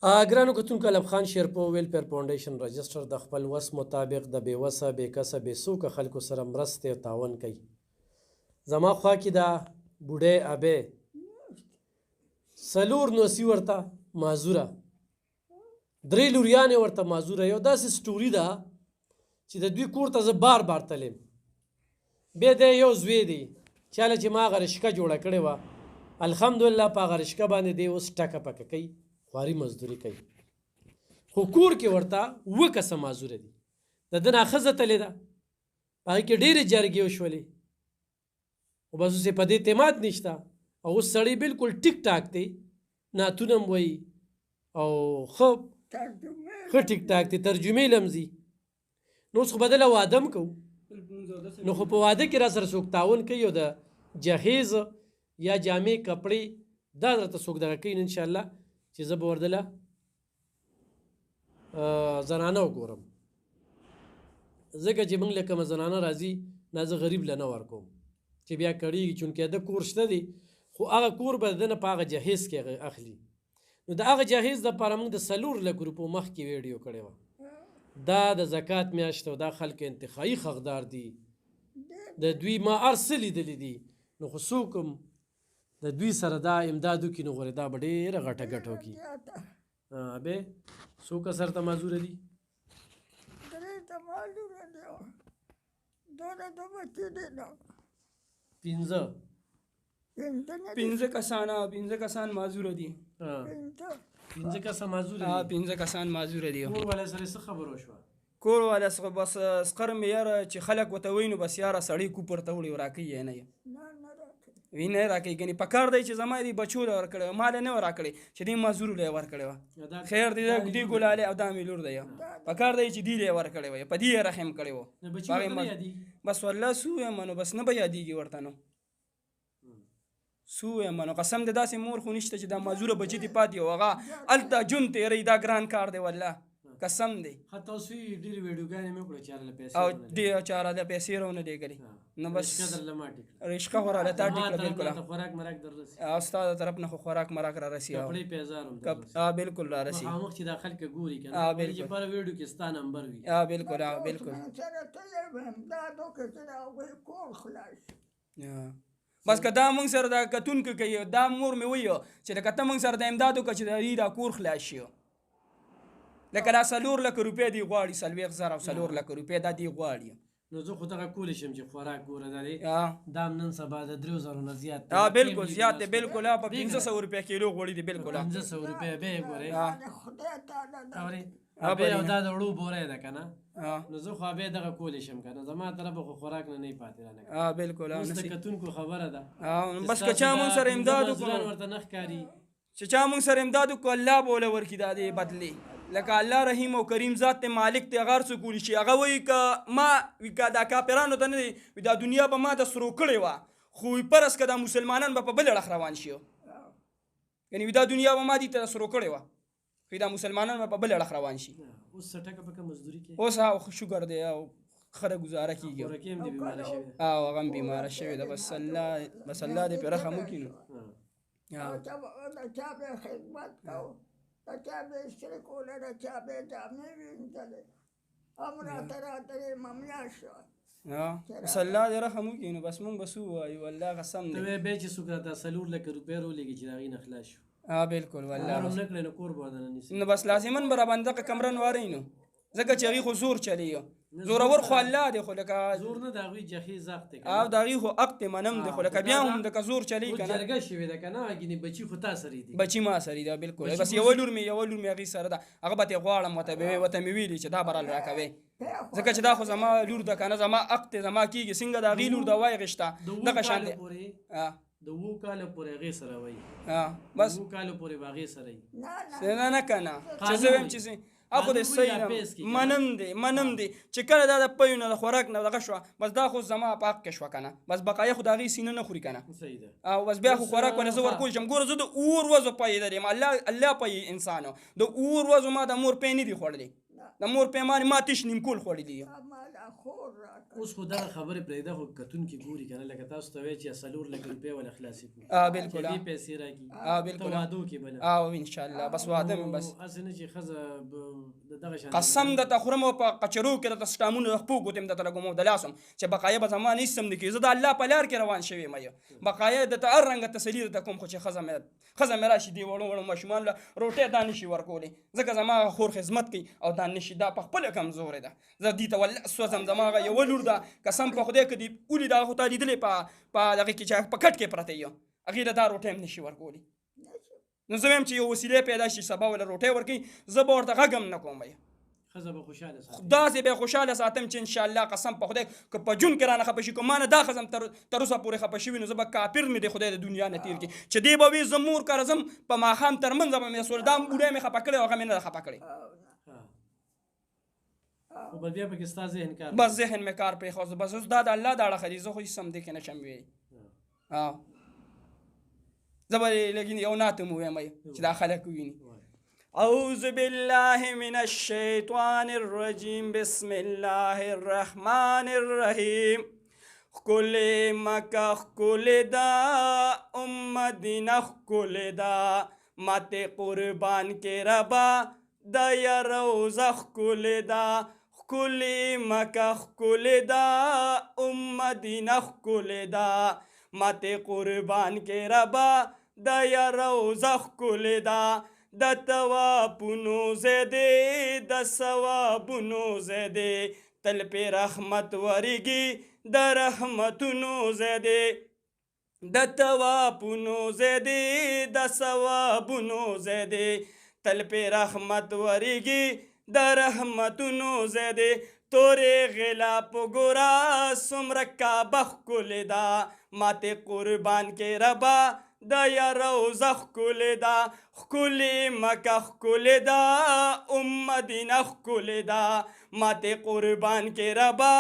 ګرانو کتونکو علم خان شیرپو ویلفیر فاونډیشن رجسټر د خپل وس مطابق د بې وسه بې کسه بې څوکه خلکو سره مرستې او تعاون کوي. زما خوا کې دا بوډۍ ابۍ څلور نوسي ورته معذوره، درې لوریانې ورته معذوره. یو داسې سټوري ده چې د دوی کور ته زه بار بار تلم. بیا دی یو زوی دی چاله چې ما هغه رشکه جوړه کړې وه، الحمدلله په هغه رشکه باندې دی اوس ټکه پکه کوي، خواري مزدوري کوي. خو کور کې ورته اووه کسه معذوره دي. د ده نه ښځه تلې ده، په هغې کې ډېرې جرګې وشولې، خو بس اوس یې په دې اعتماد نشته. او اوس سړی بلکل ټیک ټاک دی، نعتونه هم وایي او ښه ټیک ټاک دی، ترجمې لمزي. نو اوس خو به دله واده هم کوو، نو خو په واده کې را سره څوک تعاون کوي او د جهیز یا جامې کپړې دا درته څوک دغه کوي، نو انشاءالله چې زه به وردله زنانه وګورم، ځکه چې موږ له کومه زنانه راځي نه زه غریب له نه ورکوم چې بیا کړېږي، چونکې د کور شته دی خو هغه کور به د ده نه په هغه جهیز کې اخلي. نو د هغه جهیز دپاره موږ د 4 لک روپو مخکې ویډیو کړې وه. دا د زکات میاشت او دا خلک انتخابي حقدار دي، د دوی ما هر څه لیدلي دي، نو خو څوک هم د دوی سره دا امداد وکړي نو غورې دا به ډېره غټه ګټه وکړي. ابې څو کسر ته معذوره دي؟ پنځه کسان معذوره دي. پنځه کسه معذوره دي. 15 کسان معذوره دي. کور والا سره څه خبره وشوه؟ کور والا څخه بس سقر مې یاره چې خلک ورته وایي نو بس یاره سړی کوپر ته وړي راکوي یې نه وی نه راکوي. ګنې په کار دی چې زما دې بچو له ورکړی وه، ما له نه ورکړی چې دې معذورو له یې ورکړی وه. خیر دی دې ګلالې او دا مې لور دی، په کار دی چې دې له یې ورکړی وه، په دې یې رحم کړی وه. بس والله سو یم نو بس نه به یادېږي ورته، نو سو یم نو قسم دی داسې مور خو نشته چې دا معذوره بچي دې پاتې وو، هغه هلته ژوند تېروي. دا ګران کار دی والله قسم دی. حتی اوس ډېرې ویډیوګانې مې وکړه چې هغه له پیسې او دې چاره له پیسې رونه دیګلې نو بس رشقه خو راله تا ټیکله بالکل خوراک مراک در رسي او ستا د طرف نه خو خوراک مراک را رسي کپړې پیزار هم بالکل را رسي مخامخ چې دا خلک ګوري کنه چې پر ویډیو کې ستا نمبر وي. بالکل بس که دا مونږ سره دا کتونکو کوي دا مور مې ویو چې لکه ته مونږ سره د امداد وکړه چې دا کور خلاص شي، لکه دا 4 لک روپۍ دی غواړي، 40,000 او 4 لک روپۍ دا دی غواړي. نو زه خو دغه کولی شم چې خوراک ګوره دا دی دا هم نن سبا د 3,000 نه زیات دی. بالکل زیات دی، بالکل په 1500 روپۍ کیلو غوړي دی، بالکل 1500 روپۍ به یې ګورې ابې او دا د وړو بوری ده که نه، نو زه خو ابې دغه کولی شم که نه، زما طرفه خو خوراک نه نه پاتې رانه. بالکل اوس د کتونکو خبره ده بس که چا مونږ سره امداد وکړو ورته نه ښکاري چې چا مونږ سره امداد وکړو الله به وله ورکړي دا دی بدلې. لکه الله رحیم او کریم ذات ته مالک ته هغه هر څه کولی شي. هغه وایي که ما دا کافرانو ته نه دی دا دنیا به ما د سرو کړې وه، خو پرس که دا مسلمانان به په بل اړخ روان شي، یعنې دا دنیا به ما دې ته سرو کړې وه، خو دا مسلمانان به په بل اړخ روان شي. اوس څه ټکه پکه مزدوري کوي، اوس شکر دی او خره ګزاره کېږي او هغه هم بیماره شوې ده. بس الله دې پرې رحم وکړي. نو چا به استری کوله ده، چا به جامې وینځلې، همراته راتلې ممیاشته. بس الله دې رحم وکړي. نو بس مونږ به څه ووایو والله قسم دی. ته وایې بیا چې څوک راته 4 لک روپۍ راولېږي چې د هغې نه خلاص شو. بالکل والله هم نه کړی نو کور به ودانه نیسي. نو بس لازما به راباندې دغه کمره نوارئ نو، ځکه چې هغې خو زور چلیږي، زورور خو الله دی، خو لکه زور نه د هغوی جهیز حق دی او د هغې خو حق دی منم دی، خو لکه بیا هم لکه زور چلیږي که نه. جرګه شوې ده که نه، ګینې بچي خو تا سره دي، بچي ما سره ده بالکل. بس یوه لور مې هغې سره ده، هغه به ترې غواړم ورته مې ویلي چې دا به راله راکوې، ځکه چې دا خو زما لور ده که نه، زما حق دی، زما کېږي څنګه د هغې لور ده وایي غېشته دغه شان دی. د 7 کاله پورې هغې سره وایي، بس 7 کاله پورې به هغې سره وي. نه که نه چې زه وایم چې اخو د صحیح منم دی چې کله دا د پیو نه د خوراک نه دغه شوه، بس دا خو زما په حق کې شوه که نه، بس بقایه خو د هغې سینه نه خوري که نه، او بس بیا خو خوراک ونه زه ورکولی شم. ګوره زه د اور ورځو پایېدلی یم، الله پایې انسانو، د اور ورځو ما د مور پی نه دي خوړلی، د مور پی ما تش نیم کول خوړلی یم. راکړه. اوس خو دغه خبرې پرېږده خو کتونکي ګوري که نه لکه تاسو ته وایي چې 4 لکه روپۍ ولا خلاصې کړو بالکل چې دې پیسې راکړي بالکل ته واده وکړې بله او انشاءالله بس واده مې بس هسې نه چې ښځه د دغه شان قسم درته خورم او په قچرو کې درته سټامونه د خپو ګوتې م درته لږ مبتلا سوم چې بقایه به زما نه هېڅ هم نه کېږي زه د الله په لار کې روان شوی یم بقایه درته هر رنګه تسلي درته کوم خو چې ښځه مې راشي دې وړو وړو ماشومانو له روټۍ دا نشي ورکولی ځکه زما هغه خور خدمت کوي او دا نشي دا په خپله کمزورې ده زه دې ته والله سوځم زما هغه یوه لور ده قسم په خدای که دې ولي دا خو تا لیدلی په دغې کې چې په کټ کې پرته یو هغې له دا روټۍ هم نشي ورکولی نو زه وایم چې یو وسیلې پیدا شي سبا ولا روټۍ ورکوي زه به ورته غږ هم نه کوم ښځه به خوشحاله ساتي داسې به خوشحاله ساتم چې انشاءالله قسم په خدای که په جون کې رانه خفه شي که ما نه دا ښځه تر اوسه پورې خفه شوي نو زه به کافر مې د خدای د دنیا نه تېر کړي چې دی به وي زه مور کره ځم په ماښام تر منځه به مې سول دا بوډۍ مې خفه کړی او هغه مې نه ده خفه کړی خو به بیا پکې ستا ذهن کار بس ذهن مې کار پرېښود بس اوس دا د الله د اړخه دي زه خو هېڅ هم دې کې نه شم ویلی زه به لږ یو نعت هم ووایم چې دا خلک وویني اعوذ باللہ من الشیطان الرجیم بسم اللہ الرحمن الرحیم خکل مکہ خکل دا مدینہ خکل دا مات قربان کے ربا دا یا روزہ خکل دا خکل مکہ خکل دا مدینہ خکل دا مات قربان کے ربا دا یا روزہ خکل دا د توابونو زیدې د ثوابونو زیدې تل پې رحمت ورېږي د رحمتونو زیدې د توابونو زیدې د ثوابونو زیدې تل پې رحمت ورېږي د رحمتونو زیدې تورې غلا په ګوره څومره کعبه ښکلې ده ماتې قربان کې ربا دا یا روزہ ښکلې ده ښکلې مکه ښکلې ده مدینه ښکلې ده ماتې قربان کې ربا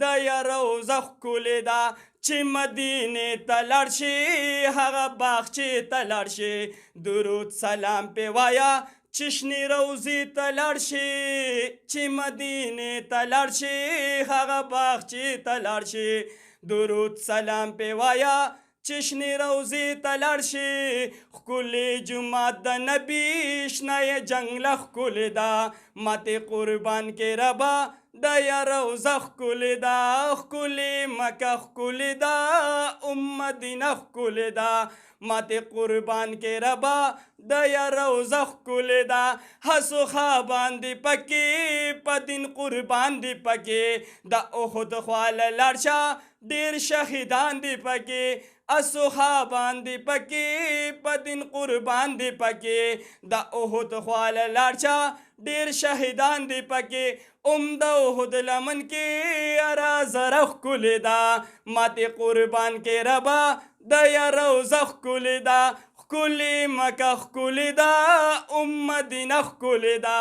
دا یا روزہ ښکلې ده چې مدینې ته لاړ شي هغه باغچې ته لاړ شي درود سلام پې وایه چې شنې روضې ته لاړ شي چې مدینې ته لاړ شي هغه باغچې ته لاړ شي درود سلام پې وایه چې شنې روضې ته لاړ شي ښکلې جومات د نبي شنه یې جنګله ښکلې ده ماتې قربان کې ربا دا یا روزه ښکلې ده ښکلې مکه ښکلې ده مدینه ښکلې ده ماتې قربان کې ربا دا یا روزه ښکلې ده هسو خوابان دې پکې په دین قربان دې پکې د احد خواله لاړ شه ډېر شهیدان دې پکې اصحابان دی پکې په دین قربان دی پکې د احد خواله لاړ شه ډېر شهیدان دی پکې د احد لمن کې اره زره ښکلې ده ماتې قربان کې ربا د یا روزه ښکلې ده ښکلې مکه ښکلې ده مدینه ښکلې ده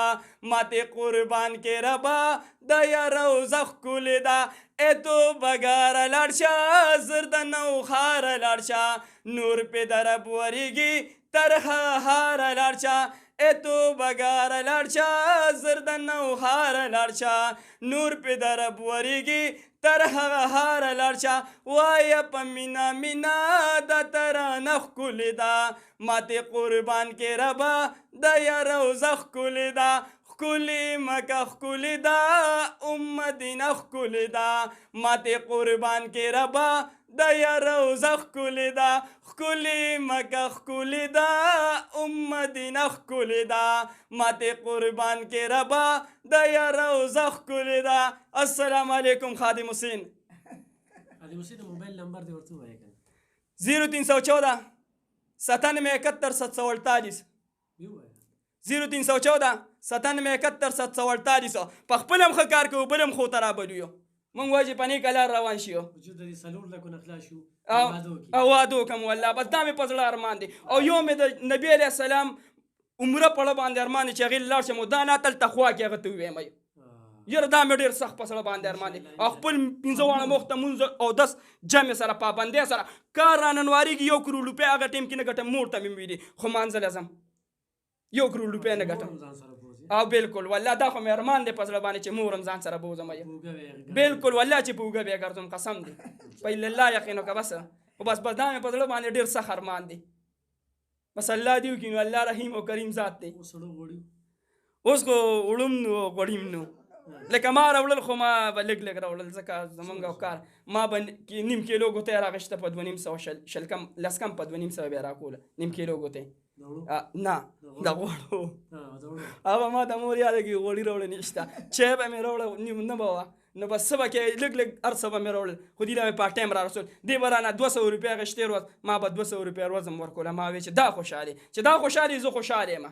ماتې قربان کې ربا د یا روزه ښکلې ده ای تو بګاره لاړ شه زر د نوښاره لاړ شه نور پې درب ورېږي تر هاره لاړ شه ای تو بګاره لاړ شه زر د نوښاره لاړ شه نور پې درب ورېږي تر هغه هاره لاړ شه وایه په مینا مینا دا ترانه ښکلې ده ماتې قربان کې ربا د یا روزه ښکلې ده ښکلې مکه ښکلې ده مدینه ښکلې ده ماتې قربان کې ربا د یا روزه ښکلې ده ښکلې مکه ښکلې ده مدینه ښکلې ده ماتې قربان کې ربا د یا روزه ښکلې ده السلام علیکم خادم حسین خادم حسین موبایل نمبر دې ورته ووایه که 0314 9771 748 0314 9771 748 په خپل هم ښه کار کوو بل هم خو ته رابلو یو مونږ وایو چې په نیکه لار روان شي چې د دې 4 لکو نه خلاص شو او واده وکړم والله بس دا مې په زړه ارمان دی او یو مې د نبي علیه السلام عمره په اړه باندې ارمان دی چې هغې لاړ شم دا نه تلته خوا کې هغه ته ووایم یاره دا مې ډېر سخت په زړه باندې ارمان دی او خپل 15 واړه مخ ته مونځ او 10 جمع سره پابندۍ سره کار راننوارېږي 1 کروڑ روپۍ هغه ټیم کې نه ګټم مور ته مې ویلي خو مانځلی ځم 1 کروڑ روپۍ نه ګټم او بالکل والله دا خو مې ارمان دی په زړه باندې چې مور هم ځان سره بوځم بالکل والله چې په اوږه بیا ګرځم قسم دی په الله یقین وکړه بس دا مې په زړه باندې ډېر سخت ارمان دی بس الله دې وکړي نو الله رحیم او کریم ذات دی اوس خو وړم نو غوړیم نو لکه ما راوړل خو ما به لږ لږ راوړل ځکه زمونږ کار ما به 1.5 کیلو ګوتې راغېسته په 2.5 شل کم لس کم په 2.5 بیا راکوله 1.5 کیلو ګوتې نه د غوړو هغه ما د مور یاده کې غوړي راوړل نشته چای به مې راوړه نه به وه نو بس څه به کې لږ لږ هر څه به مې راوړل خو دې له مې پارټ ټایم را رسول دې به رانه 200 روپۍ اخېستې ورځ ما به 200 روپۍ ورځ هم ورکوله ما وې چې دا خوشحالې چې دا خوشحالې زه خوشحاله یم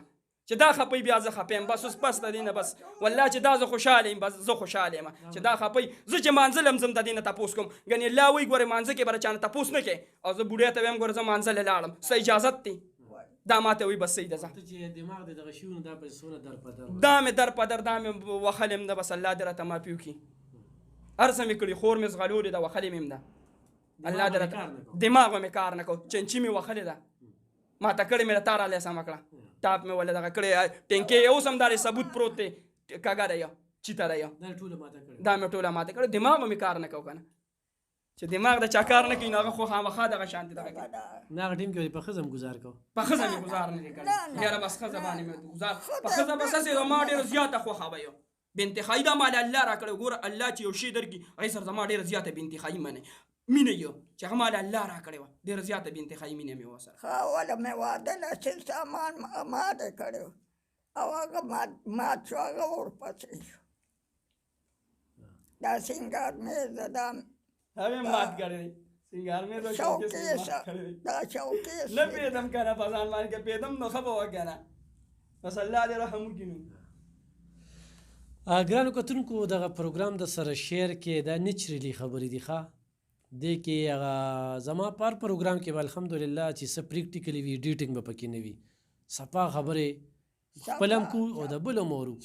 چې دا خپې بیا زه خپې یم بس اوس پس د دې نه بس والله چې دا زه خوشحاله یم بس زه خوشحاله یم چې دا خپې زه چې مانځل هم ځم د دې نه تپوس کوم ګنې الله وایي ګورې مانځه کې به چا نه تپوس نه کوې او زه بوډۍ ته وایم ګوره زه مانځلې لاړم څه اجازت دی دا ماته وایي بس صحیح ده ځه دا مې در په در دا مې وخل یم ده بس الله دې راته معافي وکړي هر څه مې کړي خور مې زغلولې ده وخلې مې هم ده الله دې راته دماغ مې کار نه کوو چنچي مې وخلې ده ما ته کړې مې تار علی سمه کړه ټاپ مې ولې دغه کړې ټینکې اوس هم دارې ثبوت پروت دی کاږه دی چیته دی دا مې ټوله ماته کړې دماغ مې کار نه کوو که نه چې دماغ د چا کار نه کوي نو هغه خو خامخا دغه شانتې دغه کوي نه هغه ټیم کې په ښځه هم ګزار کوو په ښځه مې ګزار نه دی کړی یاره بس ښځه باندې مې ګزار په ښځه بس هسې زما ډېره زیاته خوښه به یو بې انتخایي دا مال الله را کړی ګوره الله چې یو شی درکړي هغې سره زما ډېره زیاته بې انتخایي منې مینه یو چې هغه مال الله را کړی وه ډېره زیاته بې انتخایي مینه مې ورسره اوله مې واده لسل سامان ماته کړی او هغه مات شو هغه ورپسې شو دا سینګار مېز ده دا هغې مات کړی دی سینګار مېز دا شوکیس نه پوهېدم که نه په ځان باندې که پوهېدم نو ښه به وه که نه بس الله دې رحم وکړي نو ګرانو کتونکو دغه پروګرام د سره شیر کې دا نیچرلی خبرې دي ښه دې کې هغه زما پر پروګرام کې به الحمدلله چې څه پریکټیکلی وي ایډیټینګ به پکې نه وي صفا خبرې خپل هم کو او د بل هم اورو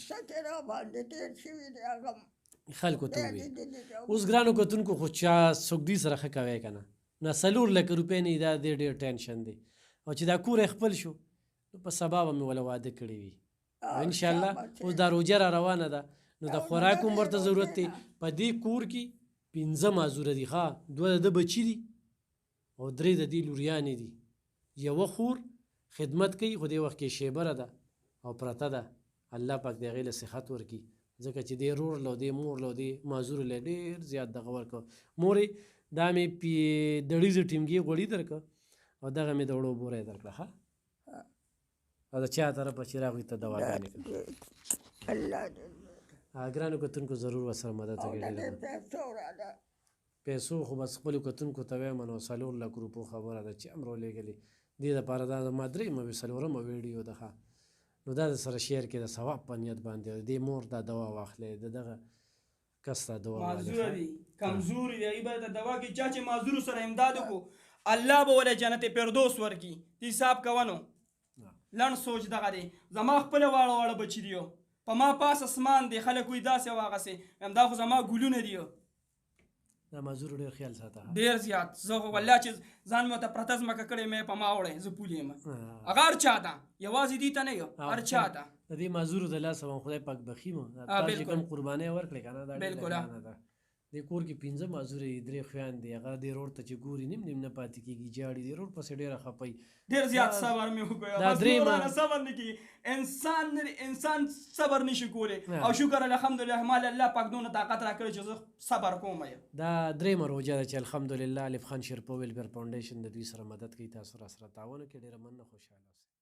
خلکو ته وي اوس ګرانو کتونکو خو چا څوک دې سره ښه کوی که نه 4 لکه روپۍ نه دا دې ډېر ټینشن دی او چې دا کور خپل شو نو په سبا به مې وله واده کړی وي انشاءالله اوس دا روجه را روانه ده نو د خوراک هم ورته ضرورت دی په دې کور کې 5 مازوره دي ښه 2 د بچي دي او 3 د دې لوریانې دي یوه خور خدمت کوي خو دې وخت کې شیبره ده او پرته ده الله پاک د هغې له صحت ورکړي ځکه چې دې رور له دې مور له دې مازورو له ډېر زیات دغه ورکړه مورې دا مې دړیزه ټینګې غوړي درکړه او دغه مې د وړو بوره یې درکړه ښه او د چا طرفه چې راغوي ته دواګانې کړه ګرانو کتونکو ضرور ورسره مدد وکړئ پیسو خو بس خپلو کتونکو ته وایم نو 4 لک روپو خبره ده چې هم راولېږلې دې دپاره دا زما 3مه وي 4مه ویډیو ده ښه نو دا د سره شیر کې د ثواب په نیت باندې دې مور دا دوا واخلې د دغه کس ته دوا معذوره دي کمزوري دي هغې به د دوا کې چا چې معذورو سره امداد وکړو الله به ولې جنت فردوس ورکړي حساب کوه نو لنډ سوچ دغه دی زما خپله واړه واړه بچي دي په ما پاس اسمان دی خلک وایي داسې واغسې همدا خو زما ګلونه دي دا معذور ډېر خیال ساته ډېر زیات زه خو والله چې ځان مې ورته پرته ځمکه کړې مې په ما وړی زه پولې یم هغه هر چا ته یوازې دې ته نه یو هر چا ته د دې معذورو د لاسه به خدای پاک بخي مو تاسو چې کوم قربانۍ ورکړې که نه دا بالکل دې کور کې 5 معذورې 3 خویندې دي هغه دې روډ ته چې ګوري نیم نه پاتې کېږي جاړي دې روډ پسې ډېره خفئ ډېر زیات صبر مې وکړ بس نورانه صبر نه کېږي انسان صبر نشي کولی او شکر الحمدلله مال الله پاک دونه طاقت راکړی چې زه صبر کوم دا 3مه روژه ده چې الحمدلله الف خان شیرپو ویلفیر فاونډیشن د دوی سره مدد کوي تاسو را سره تعاون وکړئ ډېره مننه خوشحاله اوسئ